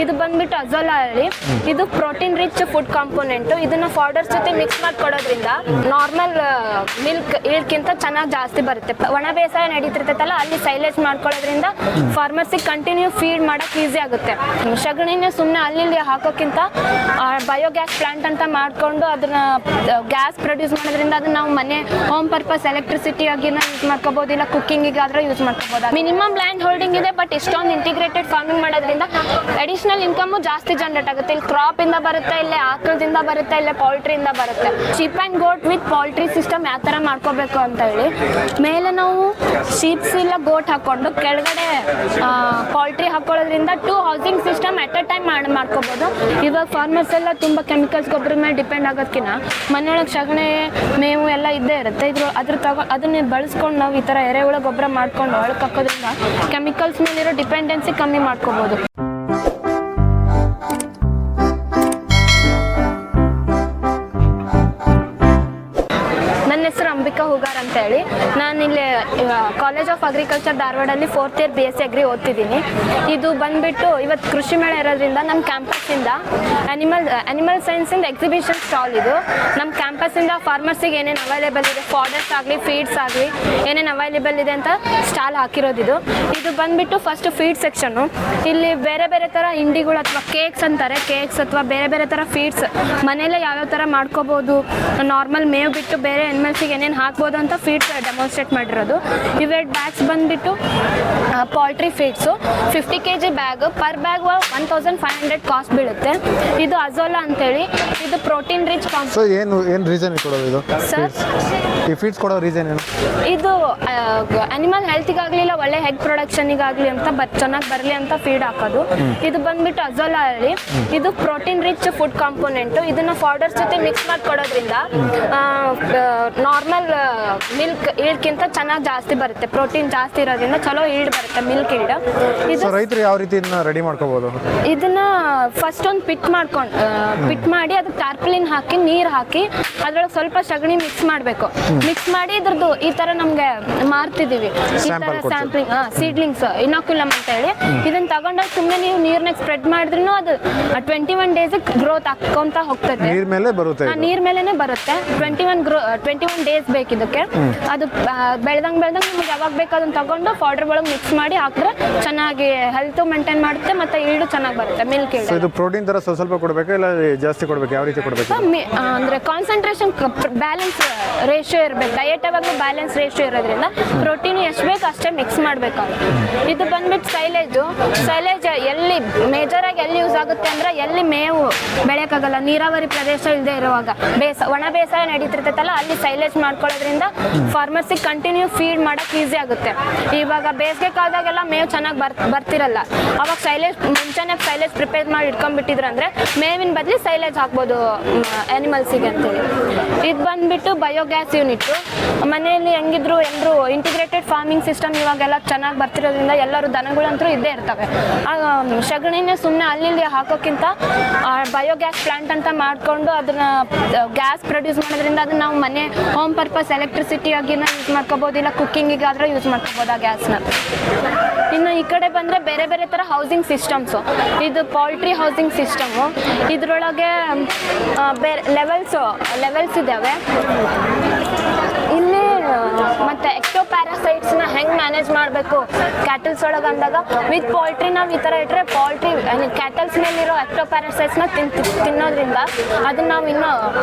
ಇದು ಬಂದ್ಬಿಟ್ಟು ಅಜೋಲಾ ಹೇಳಿ, ಇದು ಪ್ರೋಟೀನ್ ರಿಚ್ ಫುಡ್ ಕಾಂಪೋನೆಂಟ್. ಇದನ್ನ ಫಾರ್ಡರ್ಸ್ ಜೊತೆ ಮಿಕ್ಸ್ ಮಾಡಿ ಕೊಡೋದ್ರಿಂದ ನಾರ್ಮಲ್ ಮಿಲ್ಕ್ ಇಳ್ಕಿಂತ ಚೆನ್ನಾಗಿ ಜಾಸ್ತಿ ಬರುತ್ತೆ. ಒಣ ಬೇಸಾಯ ನಡೀತಿರ್ತೈತಲ್ಲ, ಅಲ್ಲಿ ಸೈಲೇಜ್ ಮಾಡ್ಕೊಳ್ಳೋದ್ರಿಂದ ಫಾರ್ಮರ್ಸಿಗೆ ಕಂಟಿನ್ಯೂ ಫೀಡ್ ಮಾಡಕ್ ಈಸಿ ಆಗುತ್ತೆ. ಸಗಣಿನ ಸುಮ್ಮನೆ ಅಲ್ಲಿ ಹಾಕೋಕ್ಕಿಂತ ಬಯೋಗ್ಯಾಸ್ ಪ್ಲಾಂಟ್ ಅಂತ ಮಾಡ್ಕೊಂಡು ಅದನ್ನ ಗ್ಯಾಸ್ ಪ್ರೊಡ್ಯೂಸ್ ಮಾಡೋದ್ರಿಂದ ಅದನ್ನ ನಾವು ಮನೆ ಹೋಮ್ ಪರ್ಪಸ್ ಎಲೆಕ್ಟ್ರಿಸಿಟಿ ಆಗಿನ ಯೂಸ್ ಮಾಡ್ಕೋಬಹುದು, ಇಲ್ಲ ಕುಕ್ಕಿಂಗಿಗೆ ಆದ್ರೆ ಯೂಸ್ ಮಾಡ್ಕೋಬಹುದು. ಮಿನಿಮಮ್ ಲ್ಯಾಂಡ್ ಹೋಲ್ಡಿಂಗ್ ಇದೆ, ಬಟ್ ಇಷ್ಟೊಂದು ಇಂಟಿಗ್ರೇಟೆಡ್ ಫಾರ್ಮಿಂಗ್ ಮಾಡೋದ್ರಿಂದ ಅಡಿಷನಲ್ ಇನ್ಕಮ್ ಜಾಸ್ತಿ ಜನರೇಟ್ ಆಗುತ್ತೆ. ಇಲ್ಲಿ ಕ್ರಾಪ್ ಇಂದ ಬರುತ್ತೆ, ಇಲ್ಲೇ ಆಕಳದಿಂದ ಬರುತ್ತೆ, ಇಲ್ಲೇ ಪೌಲ್ಟ್ರಿಯಿಂದ ಬರುತ್ತೆ. Sheep and goat with poultry system ಯಾವ ತರ ಮಾಡ್ಕೋಬೇಕು ಅಂತ ಹೇಳಿ, ಮೇಲೆ ನಾವು ಶೀಪ್ಸ್ ಇಲ್ಲ ಗೋಟ್ ಹಾಕೊಂಡು ಕೆಳಗಡೆ ಪೌಲ್ಟ್ರಿ ಹಾಕೊಳ್ಳೋದ್ರಿಂದ 2 housing system at a time ಮಾಡ್ಕೋಬಹುದು. ಇವಾಗ ಫಾರ್ಮರ್ಸ್ ಎಲ್ಲ ತುಂಬಾ ಕೆಮಿಕಲ್ಸ್ ಗೊಬ್ಬರ ಮೇಲೆ ಡಿಪೆಂಡ್ ಆಗೋದಕ್ಕಿಂತ ಮನೆಯೊಳಗೆ ಸಗಣಿ ಮೇವು ಎಲ್ಲ ಇದ್ದೇ ಇರುತ್ತೆ. ಅದನ್ನ ಬಳಸ್ಕೊಂಡು ನಾವು ಈ ತರ ಎರೆಹುಳ ಗೊಬ್ಬರ ಮಾಡ್ಕೊಂಡು ಒಳಗೆ ಹಾಕೋದ್ರಿಂದ ಕೆಮಿಕಲ್ಸ್ ಮೇಲಿರೋ ಡಿಪೆಂಡೆನ್ಸಿ ಕಮ್ಮಿ ಮಾಡ್ಕೋಬಹುದು. ನನ್ನ ಹೆಸರು ಅಂಬಿಕಾ ಹುಗಾರ್ ಅಂತ ಹೇಳಿ, ನಾನು ಇಲ್ಲಿ ಕಾಲೇಜ್ ಆಫ್ ಅಗ್ರಿಕಲ್ಚರ್ ಧಾರವಾಡಲ್ಲಿ 4th ಇಯರ್ BSc ಅಗ್ರಿ ಓದ್ತಿದ್ದೀನಿ. ಇದು ಬಂದ್ಬಿಟ್ಟು ಇವತ್ತು ಕೃಷಿ ಮೇಳ ಇರೋದ್ರಿಂದ ನಮ್ಮ ಕ್ಯಾಂಪಸ್ಸಿಂದ ಅನಿಮಲ್ ಸೈನ್ಸಿಂದ ಎಕ್ಸಿಬಿಷನ್ ಸ್ಟಾಲ್ ಇದು. ನಮ್ಮ ಕ್ಯಾಂಪಸ್ಸಿಂದ ಫಾರ್ಮರ್ಸಿಗೆ ಏನೇನು ಅವೈಲೇಬಲ್ ಇದೆ, ಫಾಡರ್ಸ್ ಆಗಲಿ ಫೀಡ್ಸ್ ಆಗಲಿ ಏನೇನು ಅವೈಲೇಬಲ್ ಇದೆ ಅಂತ ಸ್ಟಾಲ್ ಹಾಕಿರೋದು. ಇದು ಬಂದ್ಬಿಟ್ಟು ಫಸ್ಟ್ ಫೀಡ್ ಸೆಕ್ಷನ್ನು. ಇಲ್ಲಿ ಬೇರೆ ಬೇರೆ ಥರ ಇಂಡಿಗಳು ಅಥವಾ ಕೇಕ್ಸ್ ಅಂತಾರೆ, ಕೇಕ್ಸ್ ಅಥವಾ ಬೇರೆ ಬೇರೆ ಥರ ಫೀಡ್ಸ್ ಮನೆಯಲ್ಲೇ ಯಾವ್ಯಾವ ಥರ ಮಾಡ್ಕೋಬೋದು, ನಾರ್ಮಲ್ ಮೇವು ಬಿಟ್ಟು ಬೇರೆ ಅನಿಮಲ್ಸಿಗೆ ಏನೇನು ಹಾಕ್ಬೋದು ಅಂತ ಫೀಡ್ಸ್ ಡೆಮಾನ್ಸ್ಟ್ರೇಟ್ ಮಾಡಿರೋದು. ಇವೆರಡು ಬ್ಯಾಗ್ಸ್ ಬಂದ್ಬಿಟ್ಟು poultry feeds 50 kg bag, per bag 1500 cost ಬೀಳುತ್ತೆ. ಇದು ಅಜೋಲಾ ಅಂತೇಳಿ, ಇದು ಪ್ರೋಟೀನ್ ರಿಚ್ ಏನು ರೀಸನ್ ಕೊಡೋದು ಇದು ಸರ್? ಈ ಫೀಡ್ಸ್ ಕೊಡೋ ರೀಸನ್ ಏನು? ಇದು ಅನಿಮಲ್ ಹೆಲ್ತಿಗಾಗಲಿ ಇಲ್ಲ ಒಳ್ಳೆ ಹೆಗ್ ಪ್ರೊಡಕ್ಷನಿಗಾಗಲಿ ಅಂತ ಚೆನ್ನಾಗಿ ಬರಲಿ ಅಂತ ಫೀಡ್ ಹಾಕೋದು. ಇದು ಬಂದ್ಬಿಟ್ಟು ಅಜೋಲಾ ಹೇಳಿ, ಇದು ಪ್ರೋಟೀನ್ ರಿಚ್ ಫುಡ್ ಕಾಂಪೋನೆಂಟ್. ಇದನ್ನ ಫಾರ್ಡರ್ಸ್ ಜೊತೆ ಮಿಕ್ಸ್ ಮಾಡಿ ಕೊಡೋದ್ರಿಂದ ನಾರ್ಮಲ್ ಮಿಲ್ಕ್ ಇಳ್ಕಿಂತ ಚೆನ್ನಾಗಿ ಜಾಸ್ತಿ ಬರುತ್ತೆ. ಪ್ರೋಟೀನ್ ಜಾಸ್ತಿ ಇರೋದ್ರಿಂದ ಚಲೋ ಈಲ್ಡ್ ಬರುತ್ತೆ, ಮಿಲ್ಕ್ ಈಲ್ಡ್. ಇದು ರೈತರು ಯಾವ ರೀತಿ ರೆಡಿ ಮಾಡ್ಕೋಬಹುದು? ಇದನ್ನ ಫಸ್ಟ್ ಒಂದು ಪಿಟ್ ಮಾಡಿ ಅದಕ್ಕೆ ಟಾರ್ಪಲಿನ್ ಹಾಕಿ ನೀರು ಹಾಕಿ ಅದ್ರೊಳಗೆ ಸ್ವಲ್ಪ ಸಗಣಿ ಮಿಕ್ಸ್ ಮಾಡಬೇಕು. ಮಿಕ್ಸ್ ಮಾಡಿ ಇದ್ರದ್ದು ಈ ತರ ನಮ್ಗೆ ಮಾರ್ತಿದೀವಿ, ಈ ತರ ಸ್ಯಾಂಪ್ಲಿಂಗ್ ಸೀಡ್ಲಿಂಗ್ಸ್ ಇನಾಕ್ಯುಲಮ್ ಅಂತ ಹೇಳಿ. ಇದನ್ನ ತಗೊಂಡಾಗ ಸುಮ್ಮನೆ ನೀವು ನೀರ್ನಾಗ ಸ್ಪ್ರೆಡ್ ಮಾಡಿದ್ರೂ ಅದು 21 days ಗ್ರೋತ್ ಹಾಕೊಂತ ಹೋಗ್ತದೆ. ನೀರ್ ಮೇಲೆ ಬರುತ್ತೆ, ನೀರ್ ಮೇಲೆನೆ ಬರುತ್ತೆ. 21 days ಬೇಕು ಇದಕ್ಕೆ. ಅದು ಬೆಳೆದಂಗೆ ನಿಮ್ಗೆ ಯಾವಾಗ ಬೇಕು ಅದನ್ನ ತಗೊಂಡು ಪೌಡರ್ ಒಳಗೆ ಮಿಕ್ಸ್ ಮಾಡಿ ಹಾಕಿದ್ರೆ ಚೆನ್ನಾಗಿ ಹೆಲ್ತ್ ಮೇಂಟೈನ್ ಮಾಡುತ್ತೆ, ಮತ್ತೆ ಈಲ್ಡು ಚೆನ್ನಾಗಿ ಬರುತ್ತೆ, ಮಿಲ್ಕ್ ಈಲ್ಡ್. ಇದು ಪ್ರೋಟೀನ್ ತರ ಸ್ವಲ್ಪ ಕೊಡಬೇಕು ಇಲ್ಲ ಜಾಸ್ತಿ ಕೊಡಬೇಕು? ಯಾವ ರೀತಿ ಕೊಡಬೇಕು ಅಂದ್ರೆ ಕಾನ್ಸಂಟ್ರೇಷನ್ ಬ್ಯಾಲೆನ್ಸ್ ರೇಷಿಯೋ ಇರಬೇಕು. ಡಯಟ್ ಯಾವಾಗಲೂ ಬ್ಯಾಲೆನ್ಸ್ ರೇಷಿಯೋ ಇರೋದ್ರಿಂದ ಪ್ರೋಟೀನ್ ಎಷ್ಟು ಬೇಕು ಅಷ್ಟೇ ಮಿಕ್ಸ್ ಮಾಡಬೇಕಾಗುತ್ತೆ. ಇದು ಬಂದ್ಬಿಟ್ಟು ಸೈಲೇಜ್ ಎಲ್ಲಿ ಮೇಜರ್ ಆಗಿ ಎಲ್ಲಿ ಯೂಸ್ ಆಗುತ್ತೆ ಅಂದ್ರೆ ಎಲ್ಲಿ ಮೇವು ಬೆಳೆಯೋಕ್ಕಾಗಲ್ಲ, ನೀರಾವರಿ ಪ್ರದೇಶ ಇಲ್ಲದೆ ಇರುವಾಗ ಒಣ ಬೇಸಾಯ ನಡೀತಿರ್ತೈತಲ್ಲ, ಅಲ್ಲಿ ಸೈಲೇಜ್ ಮಾಡ್ಕೊಳ್ಳೋದ್ರಿಂದ ಫಾರ್ಮರ್ಸಿಗೆ ಕಂಟಿನ್ಯೂ ಫೀಡ್ ಮಾಡಕ್ ಈಸಿ ಆಗುತ್ತೆ. ಇವಾಗ ಬೇಸಿಗೆ ಕಾಲದಾಗೆಲ್ಲ ಮೇವು ಚೆನ್ನಾಗಿ ಬರ್ತಿರಲ್ಲ, ಅವಾಗ ಮುಂಚೆನೆ ಸೈಲೇಜ್ ಪ್ರಿಪೇರ್ ಮಾಡಿ ಇಟ್ಕೊಂಡ್ಬಿಟ್ಟಿದ್ರಂದ್ರೆ ಮೇವಿನ ಬದಲಿ ಸೈಲೇಜ್ ಹಾಕ್ಬೋದು ಅನಿಮಲ್ಸಿಗೆ ಅಂತೇಳಿ. ಇದು ಬಂದ್ಬಿಟ್ಟು ಬಯೋಗ್ಯಾಸ್ ಯೂನಿಟ್. ಮನೆಯಲ್ಲಿ ಹೆಂಗಿದ್ರು ಎಲ್ಲರೂ ಇಂಟಿಗ್ರೇಟೆಡ್ ಫಾರ್ಮಿಂಗ್ ಸಿಸ್ಟಮ್ ಇವಾಗೆಲ್ಲ ಚೆನ್ನಾಗಿ ಬರ್ತಿರೋದ್ರಿಂದ ಎಲ್ಲರೂ ದನಗಳಂತೂ ಇದ್ದೇ ಇರ್ತವೆ. ಸಗಣಿನೇ ಸುಮ್ಮನೆ ಅಲ್ಲಿ ಹಾಕೋಕ್ಕಿಂತ ಬಯೋಗ್ಯಾಸ್ ಪ್ಲಾಂಟ್ ಅಂತ ಮಾಡ್ಕೊಂಡು ಅದನ್ನ ಗ್ಯಾಸ್ ಪ್ರೊಡ್ಯೂಸ್ ಮಾಡೋದ್ರಿಂದ ಅದನ್ನ ನಾವು ಮನೆ ಹೋಮ್ ಪರ್ಪಸ್ ಎಲೆಕ್ಟ್ರಿಸಿಟಿ ಆಗಿನ ಯೂಸ್ ಮಾಡ್ಕೋಬಹುದು, ಇಲ್ಲ ಕುಕ್ಕಿಂಗಿಗೆ ಆದ್ರೆ ಯೂಸ್ ಮಾಡ್ಕೋಬಹುದು ಆ ಗ್ಯಾಸ್ನ. ಇನ್ನು ಈ ಕಡೆ ಬಂದ್ರೆ ಬೇರೆ ಬೇರೆ ತರ ಹೌಸಿಂಗ್ ಸಿಸ್ಟಮ್ಸು. ಇದು ಪೌಲ್ಟ್ರಿ ಹೌಸಿಂಗ್ ಸಿಸ್ಟಮು. ಇದ್ರೊಳಗೆ ಬೇರೆ ಲೆವೆಲ್ಸ್ ಇದ್ದಾವೆ. ಇಲ್ಲಿ ಮತ್ತೆ ಎಕ್ಟೋಪ್ಯಾರಾಸೈಟ್ಸ್ನ ಹೆಂಗೆ ಮ್ಯಾನೇಜ್ ಮಾಡಬೇಕು ಕ್ಯಾಟಲ್ಸ್ ಒಳಗೆ ಅಂದಾಗ, ವಿತ್ ಪೌಲ್ಟ್ರಿ ನಾವು ಈ ಥರ ಇಟ್ಟರೆ ಪೌಲ್ಟ್ರಿ ಕ್ಯಾಟಲ್ಸ್ ಮೇಲಿರೋ ಎಕ್ಟೋಪ್ಯಾರಾಸೈಟ್ಸ್ನ ತಿನ್ನೋದ್ರಿಂದ ಅದನ್ನ ನಾವು ಇನ್ನೂ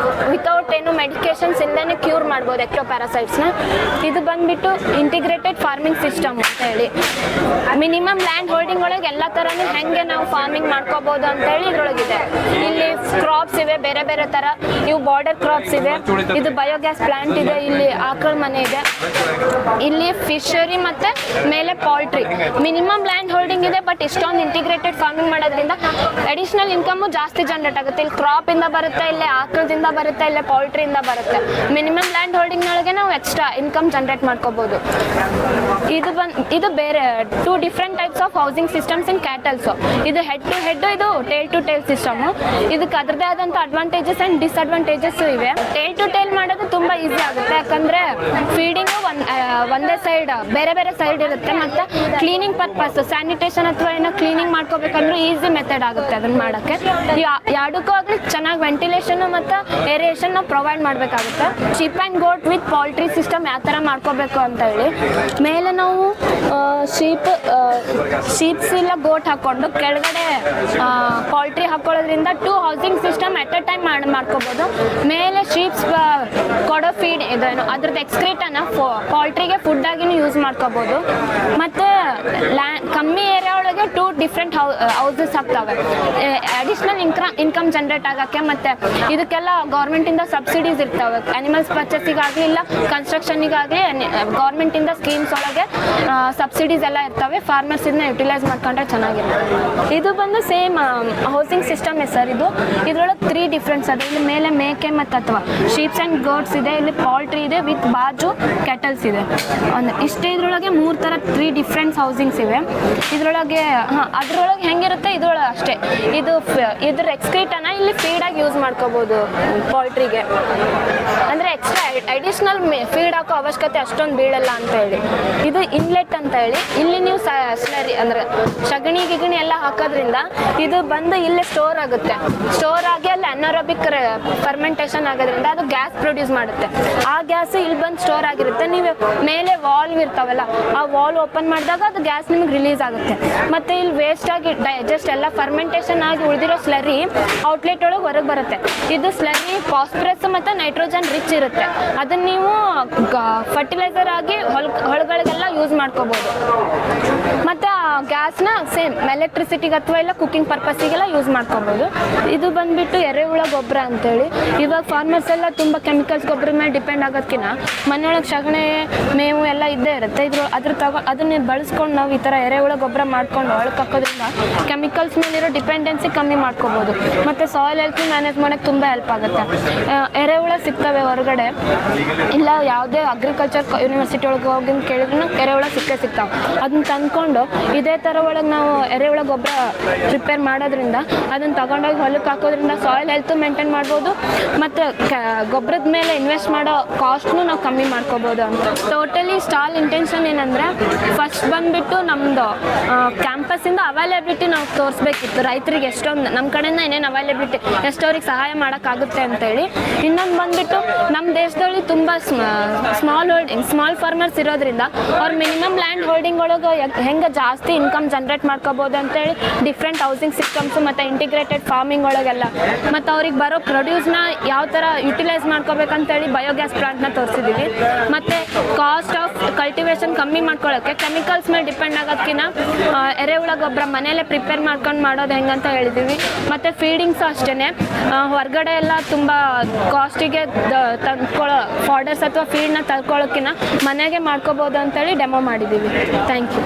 ವಿತೌಟ್ ಏನು ಮೆಡಿಕೇಶನ್ಸ್ ಇಲ್ಲದೇ ಕ್ಯೂರ್ ಮಾಡ್ಬೋದು ಎಕ್ಟೋಪ್ಯಾರಾಸೈಟ್ಸ್ನ. ಇದು ಬಂದ್ಬಿಟ್ಟು ಇಂಟಿಗ್ರೇಟೆಡ್ ಫಾರ್ಮಿಂಗ್ ಸಿಸ್ಟಮ್ ಅಂತ ಹೇಳಿ, ಮಿನಿಮಮ್ ಲ್ಯಾಂಡ್ ಹೋಲ್ಡಿಂಗ್ ಒಳಗೆ ಎಲ್ಲ ಥರನೂ ಹೆಂಗೆ ನಾವು ಫಾರ್ಮಿಂಗ್ ಮಾಡ್ಕೋಬೋದು ಅಂತೇಳಿ ಇದ್ರೊಳಗಿದೆ. ಇಲ್ಲಿ ಕ್ರಾಪ್ಸ್ ಇವೆ ಬೇರೆ ಬೇರೆ ಥರ, ಇವು ಬಾರ್ಡರ್ ಕ್ರಾಪ್ಸ್ ಇವೆ. ಇದು ಬಯೋಗ್ಯಾಸ್ ಪ್ಲಾಂಟ್ ಇದೆ, ಇಲ್ಲಿ ಆಕಳ ಮನೆ ಇದೆ, ಇಲ್ಲಿ ಫಿಶರಿ ಮತ್ತೆ ಮೇಲೆ ಪೌಲ್ಟ್ರಿ. ಮಿನಿಮಮ್ ಲ್ಯಾಂಡ್ ಹೋಲ್ಡಿಂಗ್ ಇದೆ, ಬಟ್ ಇಷ್ಟೊಂದು ಇಂಟಿಗ್ರೇಟೆಡ್ ಫಾರ್ಮಿಂಗ್ ಮಾಡೋದ್ರಿಂದ ಅಡಿಷನಲ್ ಇನ್ಕಮ್ ಜಾಸ್ತಿ ಜನರೇಟ್ ಆಗುತ್ತೆ. ಇಲ್ಲಿ ಕ್ರಾಪ್ ಇಂದ ಬರುತ್ತೆ, ಇಲ್ಲೇ ಆಕಳದಿಂದ ಬರುತ್ತೆ, ಇಲ್ಲೇ ಪೌಲ್ಟ್ರಿಯಿಂದ ಬರುತ್ತೆ. ಮಿನಿಮಮ್ ಲ್ಯಾಂಡ್ ಹೋಲ್ಡಿಂಗ್ ನೊಳಗೆ ನಾವು ಎಕ್ಸ್ಟ್ರಾ ಇನ್ಕಮ್ ಜನರೇಟ್ ಮಾಡ್ಕೋಬಹುದು. ಇದು ಬೇರೆ 2 different types of housing systems in cattles. ಇದು ಹೆಡ್ ಟು ಹೆಡ್, ಇದು ಟೇಲ್ ಟು ಟೇಲ್ ಸಿಸ್ಟಮ್. ಇದಕ್ಕೆ ಅದರದೇ ಆದಂತ ಅಡ್ವಾಂಟೇಜಸ್ ಅಂಡ್ ಡಿಸ್ಅಡ್ವಾಂಟೇಜಸ್ ಇವೆ. ಟೇಲ್ ಟು ಟೇಲ್ ಮಾಡೋದು ತುಂಬಾ ಈಸಿ ಆಗುತ್ತೆ, ಯಾಕಂದ್ರೆ ಫೀಡ್ ಫೀಡಿಂಗು ಒಂದೇ ಸೈಡ್ ಬೇರೆ ಬೇರೆ ಸೈಡ್ ಇರುತ್ತೆ. ಮತ್ತು ಕ್ಲೀನಿಂಗ್ ಪರ್ಪಸ್ ಸ್ಯಾನಿಟೇಷನ್ ಅಥವಾ ಏನೋ ಕ್ಲೀನಿಂಗ್ ಮಾಡ್ಕೋಬೇಕಂದ್ರೂ ಈಸಿ ಮೆಥಡ್ ಆಗುತ್ತೆ ಅದನ್ನು ಮಾಡೋಕ್ಕೆ. ಎರಡಕ್ಕೂ ಆಗಲಿ ಚೆನ್ನಾಗಿ ವೆಂಟಿಲೇಷನ್ನು ಮತ್ತು ಏರಿಯೇಷನ್ ನಾವು ಪ್ರೊವೈಡ್ ಮಾಡಬೇಕಾಗುತ್ತೆ. Sheep and goat with poultry system ಯಾವ ಥರ ಮಾಡ್ಕೋಬೇಕು ಅಂತ ಹೇಳಿ, ಮೇಲೆ ನಾವು ಶೀಪ್ಸ್ ಇಲ್ಲ ಗೋಟ್ ಹಾಕ್ಕೊಂಡು ಕೆಳಗಡೆ ಪೌಲ್ಟ್ರಿ ಹಾಕೊಳ್ಳೋದ್ರಿಂದ 2 housing system at a time ಮಾಡ್ಕೋಬೋದು. ಮೇಲೆ ಶೀಪ್ಸ್ ಕೊಡೋ ಫೀಡ್ ಇದೇನು ಅದ್ರದ್ದು ಎಕ್ಸ್ಕ್ರೀಟನ್ನು ಪೌಲ್ಟ್ರಿಗೆ ಫುಡ್ಡಾಗಿನೂ ಯೂಸ್ ಮಾಡ್ಕೋಬೋದು. ಮತ್ತು ಕಮ್ಮಿ ಏರಿಯಾ ಒಳಗೆ 2 ಡಿಫ್ರೆಂಟ್ ಹೌಸಸ್ ಆಗ್ತವೆ ಅಡಿಷ್ನಲ್ ಇನ್ಕಮ್ ಜನ್ರೇಟ್ ಆಗೋಕ್ಕೆ. ಮತ್ತು ಇದಕ್ಕೆಲ್ಲ ಗೌರ್ಮೆಂಟಿಂದ ಸಬ್ಸಿಡೀಸ್ ಇರ್ತವೆ. ಅನಿಮಲ್ಸ್ ಪರ್ಚೇಸಿಗಾಗಲಿ ಇಲ್ಲ ಕನ್ಸ್ಟ್ರಕ್ಷನಿಗಾಗಲಿ ಗೌರ್ಮೆಂಟಿಂದ ಸ್ಕೀಮ್ಸ್ ಒಳಗೆ ಸಬ್ಸಿಡೀಸ್ ಎಲ್ಲ ಇರ್ತವೆ. ಫಾರ್ಮರ್ಸ್ ಇದನ್ನ ಯುಟಿಲೈಸ್ ಮಾಡ್ಕೊಂಡ್ರೆ ಚೆನ್ನಾಗಿರುತ್ತೆ. ಇದು ಬಂದು ಸೇಮ್ ಹೌಸಿಂಗ್ ಸಿಸ್ಟಮ್ ಸರ್. ಇದರೊಳಗೆ 3 ಡಿಫ್ರೆನ್ಸ್ ಅದೇ. ಇಲ್ಲಿ ಮೇಲೆ ಮೇಕೆ ಮತ್ತು ಅಥವಾ ಶೀಪ್ಸ್ ಆ್ಯಂಡ್ ಗೋಟ್ಸ್ ಇದೆ, ಇಲ್ಲಿ ಪೌಲ್ಟ್ರಿ ಇದೆ ವಿತ್ ಬಾಜು ಕೆಟಲ್ಸ್ ಇದೆ. ಇಷ್ಟೇ ಇದರೊಳಗೆ 3 ಥರ 3 ಡಿಫ್ರೆಂಟ್ಸ್ ಹೌಸಿಂಗ್ಸ್ ಇವೆ. ಇದರೊಳಗೆ ಅದರೊಳಗೆ ಹೆಂಗಿರುತ್ತೆ ಇದರೊಳಗೆ ಅಷ್ಟೇ. ಇದ್ರ ಎಕ್ಸ್ಕ್ರೀಟನ್ನು ಇಲ್ಲಿ ಫೀಡಾಗಿ ಯೂಸ್ ಮಾಡ್ಕೋಬೋದು ಪೌಲ್ಟ್ರಿಗೆ. ಅಂದರೆ ಎಕ್ಸ್ಟ್ರಾ ಅಡಿಷ್ನಲ್ ಫೀಡ್ ಹಾಕೋ ಅವಶ್ಯಕತೆ ಅಷ್ಟೊಂದು ಬೀಳಲ್ಲ ಅಂತ ಹೇಳಿ. ಇದು ಇನ್ಲೆಟ್ ಅಂತ ಹೇಳಿ, ಇಲ್ಲಿ ನೀವು ಸ್ಲರಿ ಅಂದರೆ ಸಗಣಿ ಗಿಗಣಿ ಎಲ್ಲ ಹಾಕೋದ್ರಿಂದ ಇದು ಬಂದು ಇಲ್ಲಿ ಸ್ಟೋರ್ ಆಗುತ್ತೆ. ಸ್ಟೋರ್ ಆಗಿ ಅಲ್ಲಿ ಅನಾರೋಬಿಕ್ ಫರ್ಮೆಂಟೇಷನ್ ಆಗೋದ್ರಿಂದ ಅದು ಗ್ಯಾಸ್ ಪ್ರೊಡ್ಯೂಸ್ ಮಾಡುತ್ತೆ. ಆ ಗ್ಯಾಸ್ ಇಲ್ಲಿ ಬಂದು ಸ್ಟೋರ್ ಆಗಿರುತ್ತೆ. ನೀವು ಮೇಲೆ ವಾಲ್ವ್ ಇರ್ತಾವಲ್ಲ, ಆ ವಾಲ್ ಓಪನ್ ಮಾಡಿದಾಗ ಅದು ಗ್ಯಾಸ್ ನಿಮಗೆ ರಿಲೀಸ್ ಆಗುತ್ತೆ. ಮತ್ತು ಇಲ್ಲಿ ವೇಸ್ಟ್ ಆಗಿ ಡೈಜೆಸ್ಟ್ ಎಲ್ಲ ಫರ್ಮೆಂಟೇಷನ್ ಆಗಿ ಉಳಿದಿರೋ ಸ್ಲರಿ ಔಟ್ಲೆಟ್ ಒಳಗೆ ಹೊರಗೆ ಬರುತ್ತೆ. ಇದು ಸ್ಲರಿ ಫಾಸ್ಫರಸ್ ಮತ್ತು ನೈಟ್ರೋಜನ್ ರಿಚ್ ಇರುತ್ತೆ. ಅದನ್ನು ನೀವು ಫರ್ಟಿಲೈಸರ್ ಆಗಿ ಹೊಲಗಳಿಗೆಲ್ಲ ಯೂಸ್ ಮಾಡ್ಕೋಬೋದು. ಮತ್ತು ಆ ಗ್ಯಾಸ್ನ ಸೇಮ್ ಎಲೆಕ್ಟ್ರಿಸಿಟಿಗೆ ಅಥವಾ ಇಲ್ಲ ಕುಕ್ಕಿಂಗ್ ಪರ್ಪಸ್ಸಿಗೆಲ್ಲ ಯೂಸ್ ಮಾಡ್ಕೋಬೋದು. ಇದು ಬಂದುಬಿಟ್ಟು ಎರೆಹುಳ ಗೊಬ್ಬರ ಅಂತೇಳಿ. ಇವಾಗ ಫಾರ್ಮರ್ಸ್ ಎಲ್ಲ ತುಂಬ ಕೆಮಿಕಲ್ಸ್ ಗೊಬ್ಬರ ಮೇಲೆ ಡಿಪೆಂಡ್ ಆಗೋದಕ್ಕಿಂತ ಮನೆಯೊಳಗೆ ಸಗಣಿ ಮೇವು ಎಲ್ಲ ಇದ್ದೇ ಇರುತ್ತೆ. ಅದನ್ನ ಬಳಸ್ಕೊಂಡು ನಾವು ಈ ಥರ ಎರೆಹುಳ ಗೊಬ್ಬರ ಮಾಡ್ಕೊಂಡು ಒಳಗೆ ಹಾಕೋದ್ರಿಂದ ಕೆಮಿಕಲ್ಸ್ ಮೇಲಿರೋ ಡಿಪೆಂಡೆನ್ಸಿ ಕಮ್ಮಿ ಮಾಡ್ಕೋಬೋದು. ಮತ್ತು ಸಾಯಿಲ್ ಹೆಲ್ತ್ ಮ್ಯಾನೇಜ್ ಮಾಡೋಕ್ಕೆ ತುಂಬ ಹೆಲ್ಪ್ ಆಗುತ್ತೆ. ಎರೆಹುಳ ಸಿಗ್ತವೆ ಹೊರಗಡೆ, ಇಲ್ಲ ಯಾವುದೇ ಅಗ್ರಿಕಲ್ಚರ್ ಯೂನಿವರ್ಸಿಟಿ ಒಳಗೆ ಹೋಗಿ ಕೇಳಿದ್ರು ಎರೆಹುಳ ಸಿಗ್ತಾವೆ. ಅದನ್ನ ತಂದ್ಕೊಂಡು ಇದೇ ಥರ ಒಳಗೆ ನಾವು ಎರೆಹುಳ ಗೊಬ್ಬರ ಪ್ರಿಪೇರ್ ಮಾಡೋದ್ರಿಂದ ಅದನ್ನು ತಗೊಂಡೋಗಿ ಹೊಲಕ್ಕೆ ಹಾಕೋದ್ರಿಂದ ಸಾಯಿಲ್ ಹೆಲ್ತ್ ಮೇಂಟೈನ್ ಮಾಡ್ಬೋದು. ಮತ್ತು ಗೊಬ್ಬರದ ಮೇಲೆ ಇನ್ವೆಸ್ಟ್ ಮಾಡೋ ಕಾಸ್ಟ್ನು ನಾವು ಕಮ್ಮಿ ಮಾಡ್ಕೋಬೋದು ಅಂತ. ಟೋಟಲಿ ಸ್ಟಾಲ್ ಇಂಟೆನ್ಷನ್ ಏನಂದರೆ, ಫಸ್ಟ್ ಬಂದುಬಿಟ್ಟು ನಮ್ಮದು ಕ್ಯಾಂಪಸ್ಸಿಂದ ಅವೈಲೇಬಿಲಿಟಿ ನಾವು ತೋರಿಸ್ಬೇಕಿತ್ತು ರೈತರಿಗೆ. ಎಷ್ಟೊಂದು ನಮ್ಮ ಕಡೆಯಿಂದ ಏನೇನು ಅವೈಲೇಬಿಲಿಟಿ ಎಷ್ಟವ್ರಿಗೆ ಸಹಾಯ ಮಾಡೋಕ್ಕಾಗುತ್ತೆ ಅಂತೇಳಿ. ಇನ್ನೊಂದು ಬಂದುಬಿಟ್ಟು ನಮ್ಮ ದೇಶದಲ್ಲಿ ತುಂಬ ಸ್ಮಾಲ್ ಫಾರ್ಮರ್ಸ್ ಇರೋದ್ರಿಂದ ಅವ್ರು ಮಿನಿಮಮ್ ಲ್ಯಾಂಡ್ ಹೋಲ್ಡಿಂಗ್ ಒಳಗೆ ಹೆಂಗೆ ಜಾಸ್ತಿ ಇನ್ಕಮ್ ಜನ್ರೇಟ್ ಮಾಡ್ಕೋಬೋದು ಅಂತೇಳಿ ಡಿಫ್ರೆಂಟ್ ಹೌಸಿಂಗ್ ಸಿಸ್ಟಮ್ಸು ಮತ್ತು ಇಂಟಿಗ್ರೇಟೆಡ್ ಫಾರ್ಮಿಂಗ್ ಒಳಗೆಲ್ಲ, ಮತ್ತು ಅವ್ರಿಗೆ ಬರೋ ಪ್ರೊಡ್ಯೂಸ್ನ ಯಾವ ಥರ ಯುಟಿಲೈಸ್ ಮಾಡ್ಕೋಬೇಕಂತೇಳಿ ಬಯೋಗ್ಯಾಸ್ ಪ್ಲಾಂಟ್ನ ತೋರಿಸಿದ್ದೀವಿ. ಮತ್ತು ಕಾಸ್ಟ್ ಆಫ್ ಕಲ್ಟಿವೇಷನ್ ಕಮ್ಮಿ ಮಾಡ್ಕೊಳ್ಳೋಕ್ಕೆ ಕೆಮಿಕಲ್ಸ್ ಮೇಲೆ ಡಿಪೆಂಡ್ ಆಗೋದಕ್ಕಿಂತ ಎರೆಹುಳ ಗೊಬ್ಬರ ಮನೆಯಲ್ಲೇ ಪ್ರಿಪೇರ್ ಮಾಡ್ಕೊಂಡು ಮಾಡೋದು ಹೆಂಗಂತ ಹೇಳಿದ್ದೀವಿ. ಮತ್ತು ಫೀಡಿಂಗ್ಸು ಅಷ್ಟೇ, ಹೊರಗಡೆ ಎಲ್ಲ ತುಂಬ ಕಾಸ್ಟಿಗೆ ತಂದ್ಕೊಳ್ಳೋ ಫಾಡರ್ಸ್ ಅಥವಾ ಫೀಡ್ನ ತಗೊಳ್ಳೋಕ್ಕಿಂತ ಮನೆಗೆ ಮಾಡ್ಕೋಬೋದು ಅಂತೇಳಿ ಡೆಮೋ ಮಾಡಿದ್ದೀವಿ. Thank you.